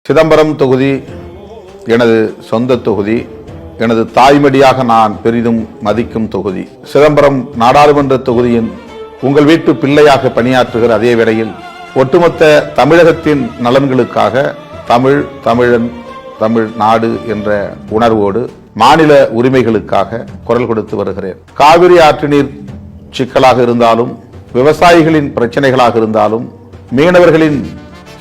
சிதம்பரம் தொகுதி எனது சொந்த தொகுதி. எனது தாய்மடியாக நான் பெரிதும் மதிக்கும் தொகுதி. சிதம்பரம் நாடாளுமன்ற தொகுதியின் உங்கள் வீட்டு பிள்ளையாக பணியாற்றுகிற அதே வேளையில் ஒட்டுமொத்த தமிழகத்தின் நலன்களுக்காக தமிழன் தமிழ் நாடு என்ற உணர்வோடு மாநில உரிமைகளுக்காக குரல் கொடுத்து வருகிறேன். காவிரி ஆற்று நீர் சிக்கலாக இருந்தாலும், விவசாயிகளின் பிரச்சனைகளாக இருந்தாலும், மீனவர்களின்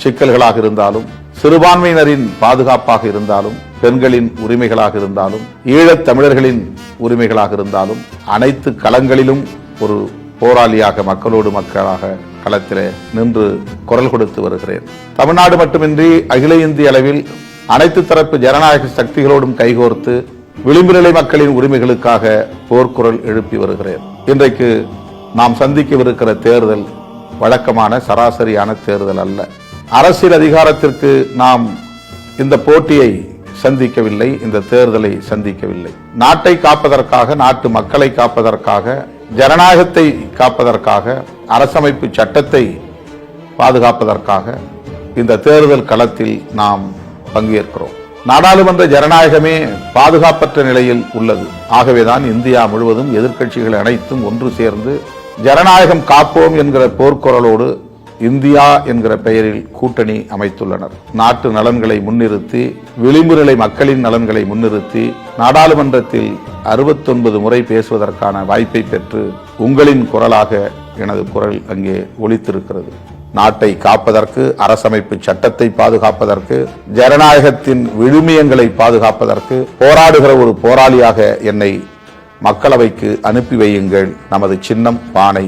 சிக்கல்களாக இருந்தாலும், சிறுபான்மையினரின் பாதுகாப்பாக இருந்தாலும், பெண்களின் உரிமைகளாக இருந்தாலும், ஈழத் தமிழர்களின் உரிமைகளாக இருந்தாலும், அனைத்து களங்களிலும் ஒரு போராளியாக மக்களோடு மக்களாக களத்திலே நின்று குரல் கொடுத்து வருகிறேன். தமிழ்நாடு மட்டுமின்றி அகில இந்திய அளவில் அனைத்து தரப்பு ஜனநாயக சக்திகளோடும் கைகோர்த்து விளிம்பு நிலை மக்களின் உரிமைகளுக்காக போர்க்குரல் எழுப்பி வருகிறேன். இன்றைக்கு நாம் சந்திக்கவிருக்கிற தேர்தல் வழக்கமான சராசரியான தேர்தல் அல்ல. அரசியல் அதிகாரத்திற்கு நாம் இந்த போட்டியை சந்திக்கவில்லை, இந்த தேர்தலை சந்திக்கவில்லை. நாட்டை காப்பதற்காக, நாட்டு மக்களை காப்பதற்காக, ஜனநாயகத்தை காப்பதற்காக, அரசமைப்பு சட்டத்தை பாதுகாப்பதற்காக இந்த தேர்தல் களத்தில் நாம் பங்கேற்கிறோம். நாடாளுமன்ற ஜனநாயகமே பாதுகாப்பற்ற நிலையில் உள்ளது. ஆகவேதான் இந்தியா முழுவதும் எதிர்க்கட்சிகள் அனைத்தும் ஒன்று சேர்ந்து ஜனநாயகம் காப்போம் என்கிற போர்க்குரலோடு இந்தியா என்கிற பெயரில் கூட்டணி அமைத்துள்ளனர். நாட்டு நலன்களை முன்னிறுத்தி, விளிம்பு நிலை மக்களின் நலன்களை முன்னிறுத்தி நாடாளுமன்றத்தில் 69 முறை பேசுவதற்கான வாய்ப்பை பெற்று உங்களின் குரலாக எனது குரல் அங்கே ஒலித்திருக்கிறது. நாட்டை காப்பதற்கு, அரசமைப்பு சட்டத்தை பாதுகாப்பதற்கு, ஜனநாயகத்தின் விழுமியங்களை பாதுகாப்பதற்கு போராடுகிற ஒரு போராளியாக என்னை மக்களவைக்கு அனுப்பி வையுங்கள். நமது சின்னம் பானை.